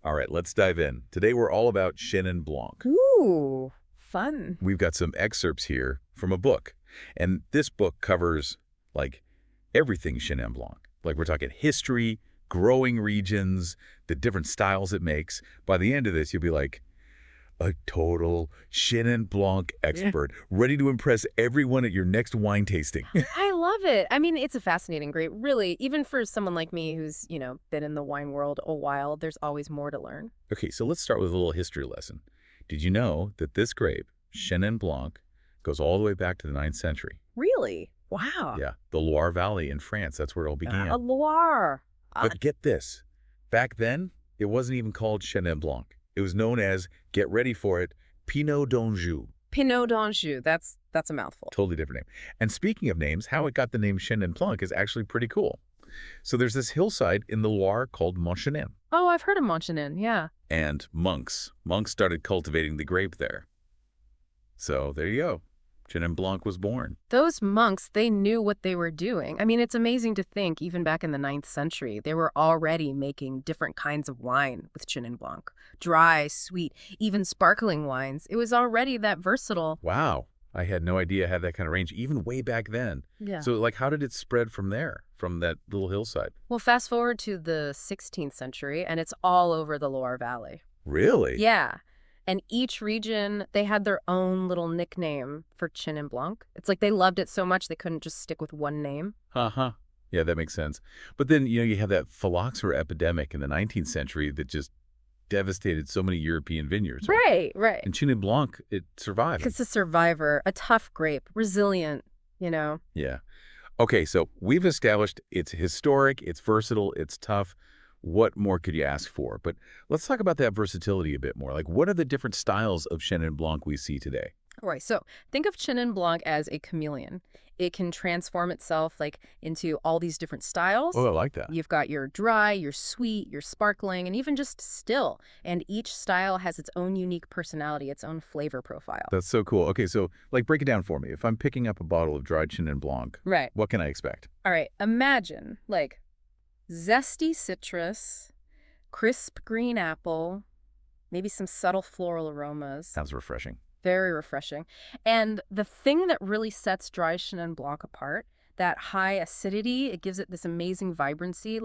All right, let's dive in. Today we're all about Chenin Blanc. Ooh, fun. We've got some excerpts here from a book. And this book covers, like, everything Chenin Blanc. Like, we're talking history, growing regions, the different styles it makes. By the end of this, you'll be like, a total Chenin Blanc Yeah. expert, ready to impress everyone at your next wine tasting. I love it. I mean, it's a fascinating grape, really. Even for someone like me who's, been in the wine world a while, there's always more to learn. Okay, so let's start with a little history lesson. Did you know that this grape, Chenin Blanc, goes all the way back to the 9th century? Really? Wow. Yeah, the Loire Valley in France, that's where it all A began. Loire. But get this, back then, it wasn't even called Chenin Blanc. It was known as, get ready for it, Pinot d'Anjou. Pinot d'Anjou. That's a mouthful. Totally different name. And speaking of names, how it got the name Chenin Blanc is actually pretty cool. So there's this hillside in the Loire called Mont Chenin. Oh, I've heard of Monchenin, yeah. And monks started cultivating the grape there. So there you go. Chenin Blanc was born. Those monks, they knew what they were doing. I mean, it's amazing to think, even back in the 9th century, they were already making different kinds of wine with Chenin Blanc. Dry, sweet, even sparkling wines. It was already that versatile. Wow. I had no idea it had that kind of range, even way back then. Yeah. So, like, how did it spread from there, from that little hillside? Well, fast forward to the 16th century, and it's all over the Loire Valley. Really? Yeah. And each region, they had their own little nickname for Chenin Blanc. It's like they loved it so much they couldn't just stick with one name. Uh-huh. Yeah, that makes sense. But then, you have that phylloxera epidemic in the 19th century that just devastated so many European vineyards. Right. And Chenin Blanc, it survived. It's a survivor, a tough grape, resilient, Yeah. Okay, so we've established it's historic, it's versatile, it's tough. What more could you ask for? But let's talk about that versatility a bit more. Like, what are the different styles of Chenin Blanc we see today? All right, so think of Chenin Blanc as a chameleon. It can transform itself into all these different styles. Oh, I like that. You've got your dry, your sweet, your sparkling, and even just still. And each style has its own unique personality, its own flavor profile. That's so cool. Okay, so, like, break it down for me. If I'm picking up a bottle of dried Chenin Blanc, Right. what can I expect? All right, imagine zesty citrus, crisp green apple, maybe some subtle floral aromas. Sounds refreshing. Very refreshing. And the thing that really sets dry Chenin Blanc apart, that high acidity, it gives it this amazing vibrancy.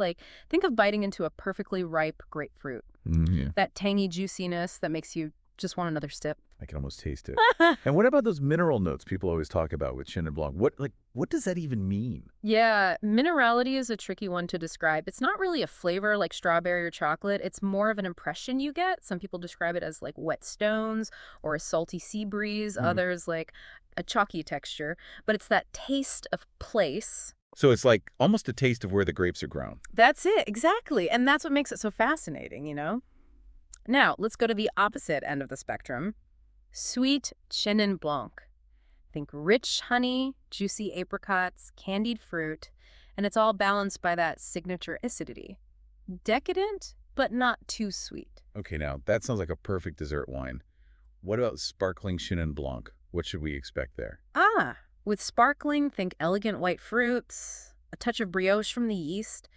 Think of biting into a perfectly ripe grapefruit. Yeah. That tangy juiciness that makes you just want another sip. I can almost taste it. And what about those mineral notes people always talk about with Chenin Blanc? What does that even mean? Yeah, minerality is a tricky one to describe. It's not really a flavor like strawberry or chocolate. It's more of an impression you get. Some people describe it as wet stones or a salty sea breeze. Others like a chalky texture. But it's that taste of place. So it's like almost a taste of where the grapes are grown. That's it, exactly. And that's what makes it so fascinating, Now, let's go to the opposite end of the spectrum. Sweet Chenin Blanc. Think rich honey, juicy apricots, candied fruit, and it's all balanced by that signature acidity. Decadent, but not too sweet. Okay, now that sounds like a perfect dessert wine. What about sparkling Chenin Blanc? What should we expect there? With sparkling, think elegant white fruits, a touch of brioche from the yeast,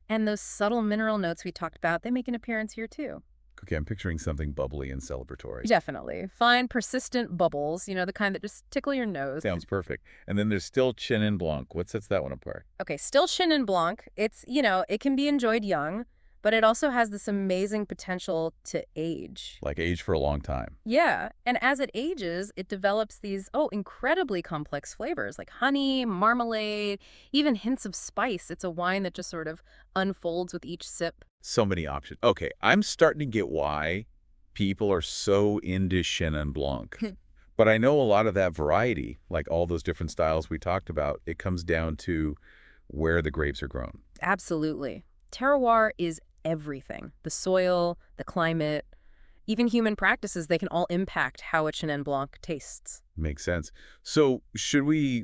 and those subtle mineral notes we talked about, they make an appearance here too. Okay, I'm picturing something bubbly and celebratory. Definitely. Fine, persistent bubbles, the kind that just tickle your nose. Sounds perfect. And then there's still Chenin Blanc. What sets that one apart? Okay, still Chenin Blanc. It's, it can be enjoyed young, but it also has this amazing potential to age. Like age for a long time. Yeah, and as it ages, it develops these, incredibly complex flavors like honey, marmalade, even hints of spice. It's a wine that just sort of unfolds with each sip. So many options. Okay, I'm starting to get why people are so into Chenin Blanc. But I know a lot of that variety, like all those different styles we talked about, it comes down to where the grapes are grown. Absolutely. Terroir is everything. The soil, the climate, even human practices, they can all impact how a Chenin Blanc tastes. Makes sense. So should we,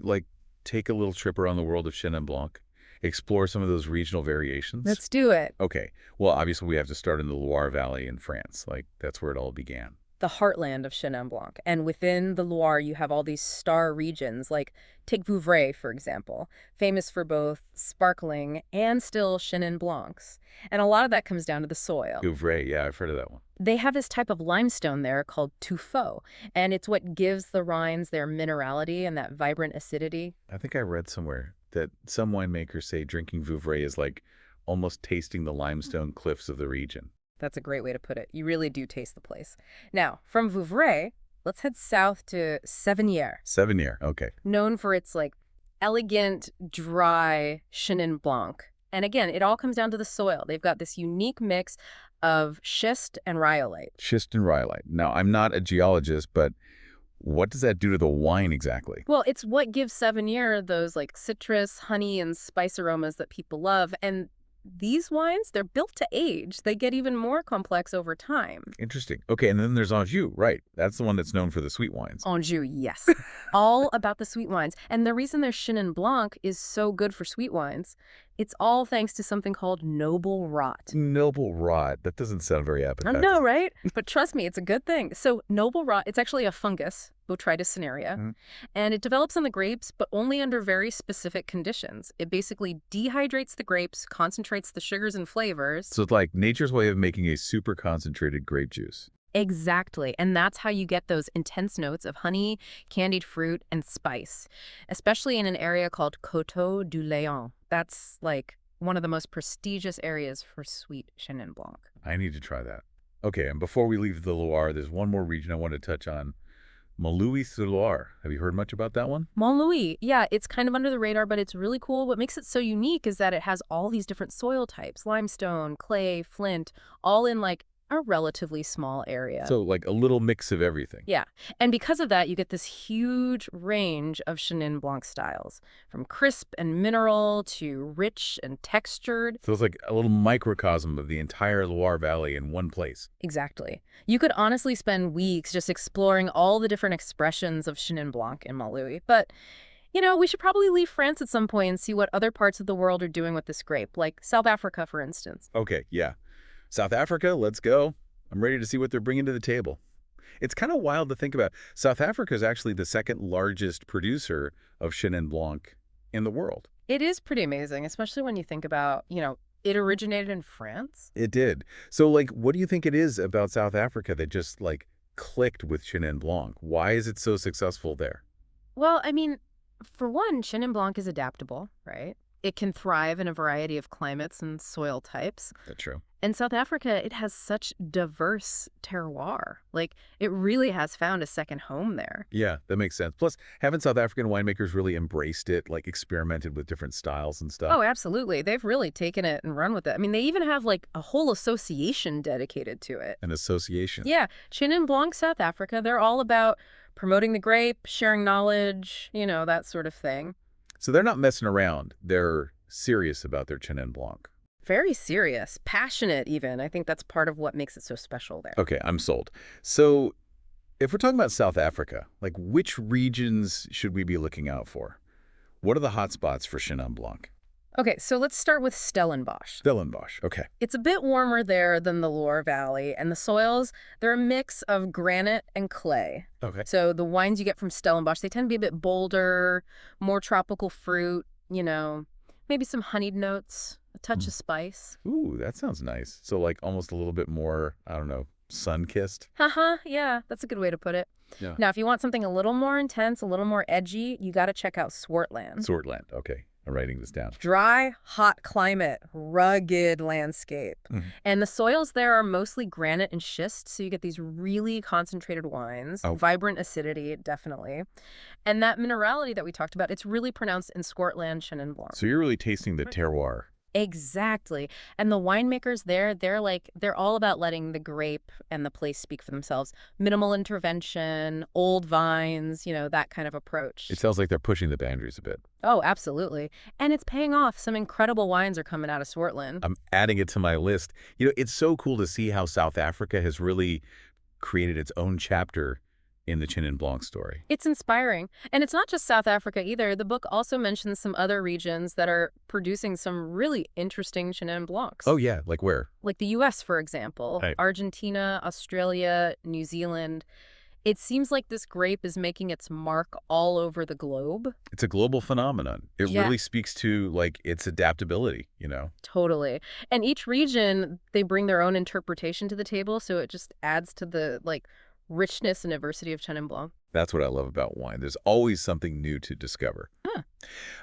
take a little trip around the world of Chenin Blanc? Explore some of those regional variations? Let's do it. Okay. Well, obviously we have to start in the Loire Valley in France. That's where it all began. the heartland of Chenin Blanc. And within the Loire, you have all these star regions, like take Vouvray, for example, famous for both sparkling and still Chenin Blancs. And a lot of that comes down to the soil. Vouvray, yeah, I've heard of that one. They have this type of limestone there called tuffeau, and it's what gives the rinds their minerality and that vibrant acidity. I think I read somewhere that some winemakers say drinking Vouvray is like almost tasting the limestone cliffs of the region. That's a great way to put it. You really do taste the place. Now, from Vouvray, let's head south to Sévigné, Sévigné, okay. known for its elegant, dry Chenin Blanc. And again, it all comes down to the soil. They've got this unique mix of schist and rhyolite. Schist and rhyolite. Now, I'm not a geologist, but what does that do to the wine exactly? Well, it's what gives Sévigné those citrus, honey, and spice aromas that people love. And these wines, they're built to age. They get even more complex over time. Interesting. Okay, and then there's Anjou, right? That's the one that's known for the sweet wines. Anjou, yes. All about the sweet wines. And the reason their Chenin Blanc is so good for sweet wines, it's all thanks to something called noble rot. Noble rot. That doesn't sound very I appetizing. know, right? But trust me, it's a good thing. So noble rot, it's actually a fungus, Botrytis cinerea, and it develops on the grapes, but only under very specific conditions. It basically dehydrates the grapes, concentrates the sugars and flavors. So it's like nature's way of making a super concentrated grape juice. Exactly. And that's how you get those intense notes of honey, candied fruit, and spice, especially in an area called Coteaux du Léon. That's one of the most prestigious areas for sweet Chenin Blanc. I need to try that. Okay, and before we leave the Loire, there's one more region I want to touch on. Montlouis-sur-Loire. Have you heard much about that one? Montlouis, yeah, it's kind of under the radar, but it's really cool. What makes it so unique is that it has all these different soil types, limestone, clay, flint, all in a relatively small area. So like a little mix of everything. Yeah. And because of that, you get this huge range of Chenin Blanc styles, from crisp and mineral to rich and textured. So it's like a little microcosm of the entire Loire Valley in one place. Exactly. You could honestly spend weeks just exploring all the different expressions of Chenin Blanc in Montlouis. But, we should probably leave France at some point and see what other parts of the world are doing with this grape, like South Africa, for instance. Okay, yeah. South Africa, let's go. I'm ready to see what they're bringing to the table. It's kind of wild to think about. South Africa is actually the second largest producer of Chenin Blanc in the world. It is pretty amazing, especially when you think about, it originated in France. It did. So, what do you think it is about South Africa that just, clicked with Chenin Blanc? Why is it so successful there? Well, for one, Chenin Blanc is adaptable, right? It can thrive in a variety of climates and soil types. That's true. In South Africa, it has such diverse terroir. It really has found a second home there. Yeah, that makes sense. Plus, haven't South African winemakers really embraced it, experimented with different styles and stuff? Oh, absolutely. They've really taken it and run with it. They even have a whole association dedicated to it. An association? Yeah. Chenin Blanc South Africa, they're all about promoting the grape, sharing knowledge, that sort of thing. So they're not messing around. They're serious about their Chenin Blanc. Very serious, passionate even. I think that's part of what makes it so special there. Okay, I'm sold. So if we're talking about South Africa, which regions should we be looking out for? What are the hot spots for Chenin Blanc? Okay, so let's start with Stellenbosch. Stellenbosch, okay. It's a bit warmer there than the Loire Valley, and the soils, they're a mix of granite and clay. Okay. So the wines you get from Stellenbosch, they tend to be a bit bolder, more tropical fruit, maybe some honeyed notes, a touch of spice. Ooh, that sounds nice. So almost a little bit more, I don't know, sun-kissed? Haha, yeah, that's a good way to put it. Yeah. Now, if you want something a little more intense, a little more edgy, you got to check out Swartland. Swartland, okay. I'm writing this down. Dry, hot climate, rugged landscape. And the soils there are mostly granite and schist, so you get these really concentrated wines, vibrant acidity, definitely. And that minerality that we talked about, it's really pronounced in Swartland Chenin Blanc. So you're really tasting the terroir. Exactly. And the winemakers there, they're all about letting the grape and the place speak for themselves. Minimal intervention, old vines, that kind of approach. It sounds like they're pushing the boundaries a bit. Oh, absolutely. And it's paying off. Some incredible wines are coming out of Swartland. I'm adding it to my list. It's so cool to see how South Africa has really created its own chapter in the Chenin Blanc story. It's inspiring. And it's not just South Africa either. The book also mentions some other regions that are producing some really interesting Chenin Blancs. Oh, yeah, like where? Like the U.S., for example, Right. Argentina, Australia, New Zealand. It seems like this grape is making its mark all over the globe. It's a global phenomenon. It Yeah, really speaks to, like, its adaptability, you know? totally. And each region, they bring their own interpretation to the table, so it just adds to the, like, richness and diversity of Chenin Blanc. That's what I love about wine. There's always something new to discover. Huh.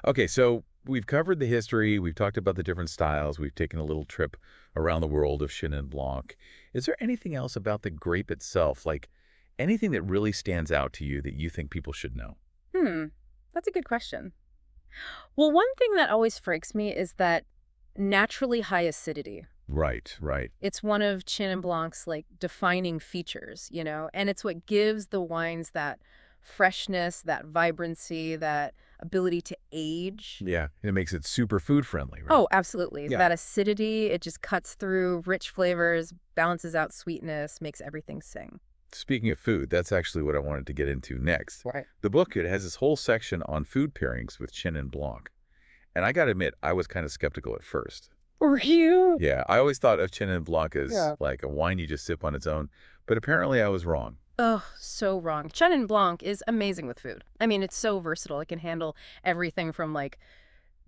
Okay, so we've covered the history. We've talked about the different styles. We've taken a little trip around the world of Chenin Blanc. Is there anything else about the grape itself, like anything that really stands out to you that you think people should know? Hmm, that's a good question. Well, one thing that always strikes me is that naturally high acidity. Right, right. It's one of Chenin Blanc's like defining features, and it's what gives the wines that freshness, that vibrancy, that ability to age. Yeah, it makes it super food friendly, right? Oh, absolutely. Yeah. That acidity, it just cuts through rich flavors, balances out sweetness, makes everything sing. Speaking of food, that's actually what I wanted to get into next. Right. The book, it has this whole section on food pairings with Chenin Blanc. And I got to admit, I was kind of skeptical at first. Were you? Yeah, I always thought of Chenin Blanc as Yeah. like a wine you just sip on its own, but apparently I was wrong. Oh, so wrong. Chenin Blanc is amazing with food. I mean, it's so versatile. It can handle everything from like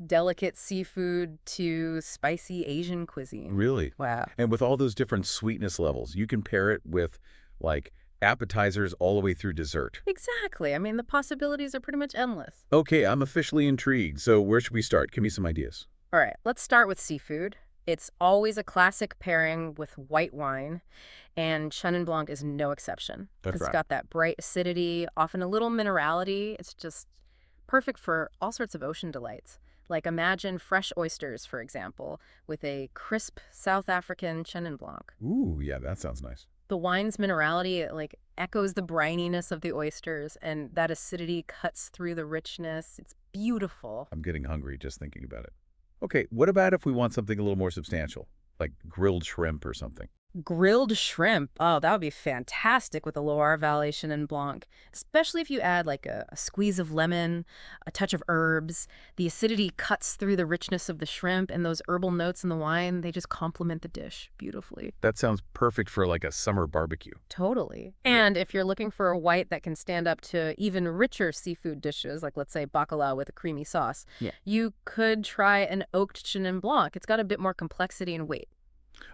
delicate seafood to spicy Asian cuisine. Really? Wow. And with all those different sweetness levels, you can pair it with like appetizers all the way through dessert. Exactly. I mean, the possibilities are pretty much endless. Okay, I'm officially intrigued. So where should we start? Give me some ideas. All right, let's start with seafood. It's always a classic pairing with white wine, and Chenin Blanc is no exception. That's It's right. got that bright acidity, often a little minerality. It's just perfect for all sorts of ocean delights. Like imagine fresh oysters, for example, with a crisp South African Chenin Blanc. Ooh, yeah, that sounds nice. The wine's minerality, it, like echoes the brininess of the oysters, and that acidity cuts through the richness. It's beautiful. I'm getting hungry just thinking about it. Okay, what about if we want something a little more substantial, like grilled shrimp or something? Grilled shrimp. Oh, that would be fantastic with a Loire Valley Chenin Blanc, especially if you add like a squeeze of lemon, a touch of herbs. The acidity cuts through the richness of the shrimp, and those herbal notes in the wine, they just complement the dish beautifully. That sounds perfect for like a summer barbecue. Totally. And if you're looking for a white that can stand up to even richer seafood dishes, like let's say bacala with a creamy sauce, Yeah. you could try an oaked Chenin Blanc. It's got a bit more complexity and weight.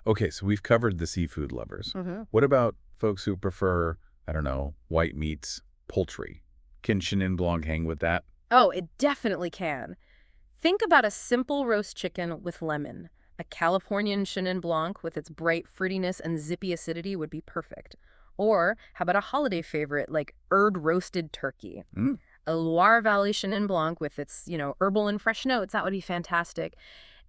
Okay, so we've covered the seafood lovers. Mm-hmm. What about folks who prefer, I don't know, white meats, poultry? Can Chenin Blanc hang with that? Oh, it definitely can. Think about a simple roast chicken with lemon. A Californian Chenin Blanc with its bright fruitiness and zippy acidity would be perfect. Or how about a holiday favorite like roasted turkey? Mm. A Loire Valley Chenin Blanc with its, herbal and fresh notes, that would be fantastic.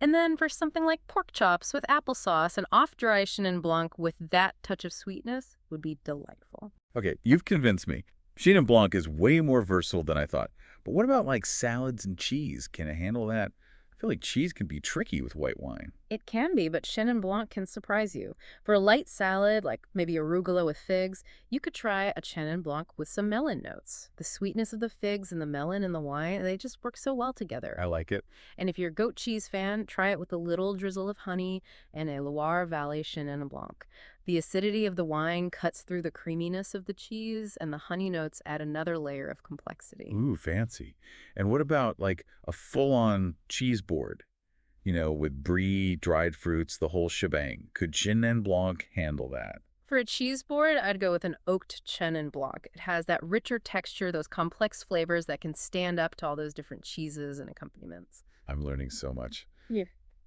And then for something like pork chops with applesauce, an off-dry Chenin Blanc with that touch of sweetness would be delightful. Okay, you've convinced me. Chenin Blanc is way more versatile than I thought. But what about like salads and cheese? Can it handle that? I feel like cheese can be tricky with white wine. It can be, but Chenin Blanc can surprise you. For a light salad, like maybe arugula with figs, you could try a Chenin Blanc with some melon notes. The sweetness of the figs and the melon in the wine, they just work so well together. I like it. And if you're a goat cheese fan, try it with a little drizzle of honey and a Loire Valley Chenin Blanc. The acidity of the wine cuts through the creaminess of the cheese, and the honey notes add another layer of complexity. Ooh, fancy. And what about like a full-on cheese board? You know, with brie, dried fruits, the whole shebang. Could Chenin Blanc handle that? For a cheese board, I'd go with an oaked Chenin Blanc. It has that richer texture, those complex flavors that can stand up to all those different cheeses and accompaniments. I'm learning so much. Yeah.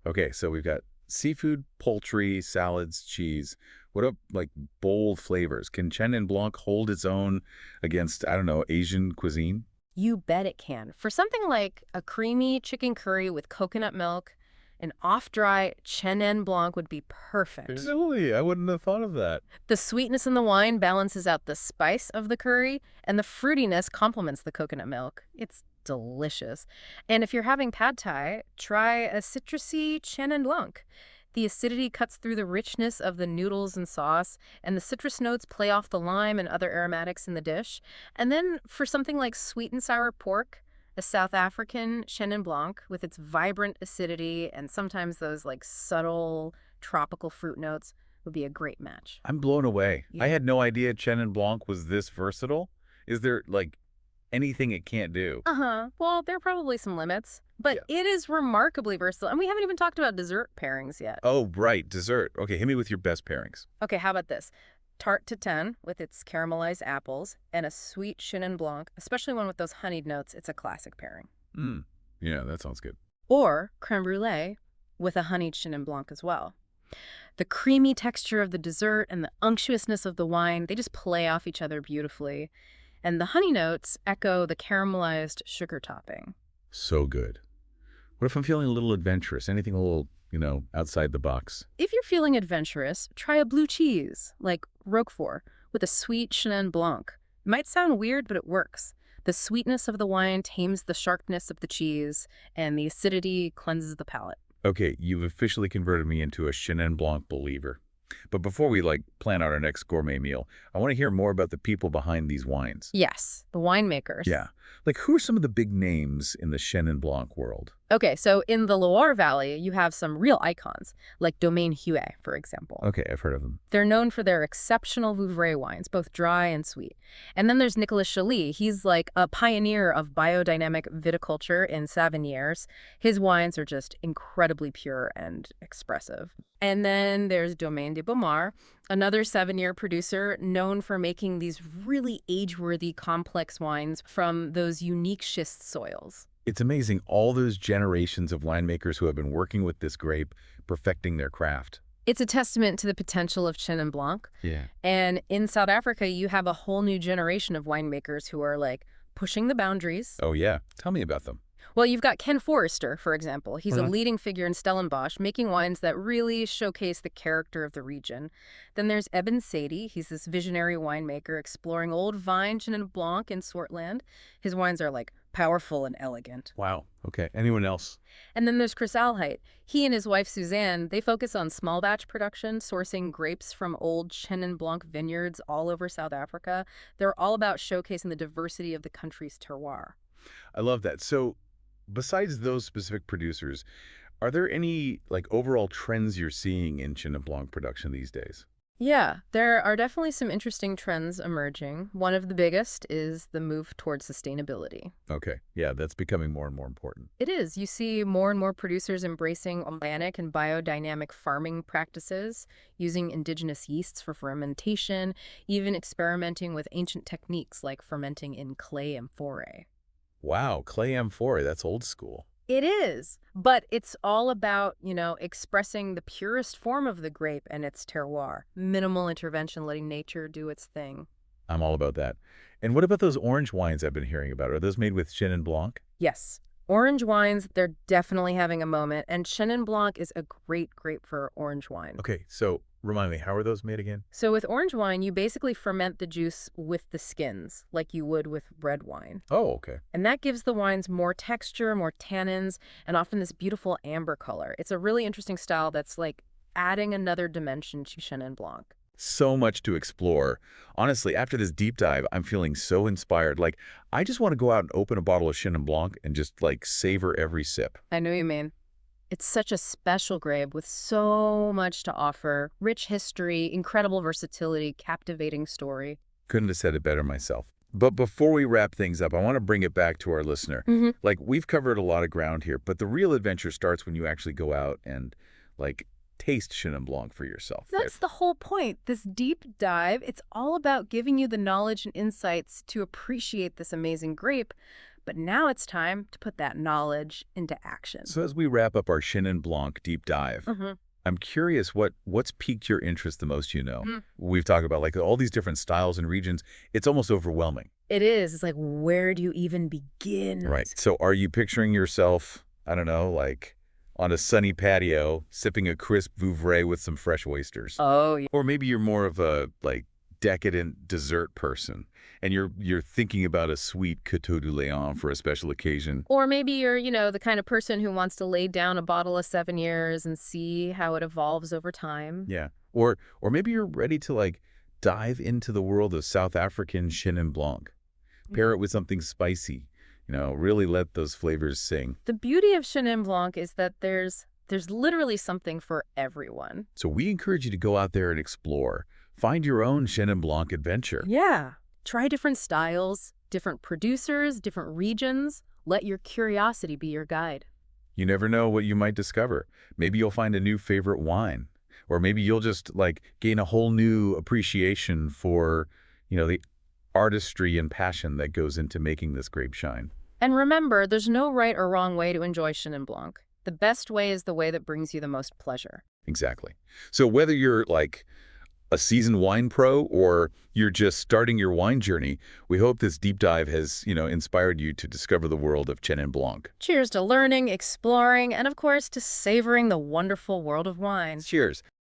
Okay, so we've got seafood, poultry, salads, cheese. What up, like bold flavors? Can Chenin Blanc hold its own against, I don't know, Asian cuisine? You bet it can. For something like a creamy chicken curry with coconut milk, an off-dry Chenin Blanc would be perfect. Really? I wouldn't have thought of that. The sweetness in the wine balances out the spice of the curry, and the fruitiness complements the coconut milk. It's delicious. And if you're having pad thai, try a citrusy Chenin Blanc. The acidity cuts through the richness of the noodles and sauce, and the citrus notes play off the lime and other aromatics in the dish. And then for something like sweet and sour pork, a South African Chenin Blanc with its vibrant acidity and sometimes those like subtle tropical fruit notes would be a great match. I'm blown away. Yeah. I had no idea Chenin Blanc was this versatile. Is there, like, anything it can't do? Uh-huh. Well, there are probably some limits, but Yeah. it is remarkably versatile. And we haven't even talked about dessert pairings yet. Oh, right, dessert. Okay, hit me with your best pairings. Okay, how about this? Tarte tatin with its caramelized apples and a sweet Chenin Blanc, especially one with those honeyed notes, it's a classic pairing. Yeah, that sounds good. Or creme brulee with a honeyed Chenin Blanc as well. The creamy texture of the dessert and the unctuousness of the wine, they just play off each other beautifully. And the honey notes echo the caramelized sugar topping. So good. What if I'm feeling a little adventurous? Anything a little, outside the box? If you're feeling adventurous, try a blue cheese, like Roquefort, with a sweet Chenin Blanc. It might sound weird, but it works. The sweetness of the wine tames the sharpness of the cheese, and the acidity cleanses the palate. Okay, you've officially converted me into a Chenin Blanc believer. But before we, plan out our next gourmet meal, I want to hear more about the people behind these wines. Yes, the winemakers. Yeah. Like, who are some of the big names in the Chenin Blanc world? Okay, so in the Loire Valley, you have some real icons, like Domaine Huet, for example. Okay, I've heard of them. They're known for their exceptional Vouvray wines, both dry and sweet. And then there's Nicolas Chailly. He's like a pioneer of biodynamic viticulture in Savinières. His wines are just incredibly pure and expressive. And then there's Domaine de Beaumar, another Savinier producer known for making these really age-worthy, complex wines from those unique schist soils. It's amazing all those generations of winemakers who have been working with this grape, perfecting their craft. It's a testament to the potential of Chenin Blanc. Yeah. And in South Africa, you have a whole new generation of winemakers who are like pushing the boundaries. Oh, yeah. Tell me about them. Well, you've got Ken Forrester, for example. He's a Mhm. leading figure in Stellenbosch, making wines that really showcase the character of the region. Then there's Eben Sadie. He's this visionary winemaker exploring old vine Chenin Blanc in Swartland. His wines are like powerful and elegant. Wow. Okay. Anyone else? And then there's Chris Alheit. He and his wife Suzanne, they focus on small batch production, sourcing grapes from old Chenin Blanc vineyards all over South Africa. They're all about showcasing the diversity of the country's terroir. I love that. So, besides those specific producers, are there any, overall trends you're seeing in Chenin Blanc production these days? Yeah, there are definitely some interesting trends emerging. One of the biggest is the move towards sustainability. Okay. Yeah, that's becoming more and more important. It is. You see more and more producers embracing organic and biodynamic farming practices, using indigenous yeasts for fermentation, even experimenting with ancient techniques like fermenting in clay amphorae. Wow, clay amphora, that's old school. It is, but it's all about, expressing the purest form of the grape and its terroir. Minimal intervention, letting nature do its thing. I'm all about that. And what about those orange wines I've been hearing about? Are those made with Chenin Blanc? Yes. Orange wines, they're definitely having a moment, and Chenin Blanc is a great grape for orange wine. Okay, so remind me, how are those made again? So with orange wine, you basically ferment the juice with the skins, like you would with red wine. Oh, okay. And that gives the wines more texture, more tannins, and often this beautiful amber color. It's a really interesting style that's like adding another dimension to Chenin Blanc. So much to explore. Honestly, after this deep dive, I'm feeling so inspired. I just want to go out and open a bottle of Chenin Blanc and just, savor every sip. I know you mean. It's such a special grape with so much to offer. Rich history, incredible versatility, captivating story. Couldn't have said it better myself. But before we wrap things up, I want to bring it back to our listener. We've covered a lot of ground here, but the real adventure starts when you actually go out and, taste Chenin Blanc for yourself. That's the whole point. This deep dive, it's all about giving you the knowledge and insights to appreciate this amazing grape. But now it's time to put that knowledge into action. So as we wrap up our Chenin Blanc deep dive, I'm curious what's piqued your interest the most, We've talked about all these different styles and regions. It's almost overwhelming. It is. It's like, where do you even begin? Right. So are you picturing yourself, I don't know, on a sunny patio, sipping a crisp Vouvray with some fresh oysters? Oh, yeah. Or maybe you're more of a, decadent dessert person, and you're thinking about a sweet Coteau du Léon for a special occasion. Or maybe you're, the kind of person who wants to lay down a bottle of 7 years and see how it evolves over time. Yeah. Or maybe you're ready to like dive into the world of South African Chenin Blanc. Pair it with something spicy. Really let those flavors sing. The beauty of Chenin Blanc is that there's literally something for everyone. So we encourage you to go out there and explore. Find your own Chenin Blanc adventure. Yeah. Try different styles, different producers, different regions. Let your curiosity be your guide. You never know what you might discover. Maybe you'll find a new favorite wine. Or maybe you'll just like gain a whole new appreciation for, the artistry and passion that goes into making this grape shine. And remember, there's no right or wrong way to enjoy Chenin Blanc. The best way is the way that brings you the most pleasure. Exactly. So whether you're like a seasoned wine pro or you're just starting your wine journey, we hope this deep dive has, inspired you to discover the world of Chenin Blanc. Cheers to learning, exploring, and of course to savoring the wonderful world of wine. Cheers.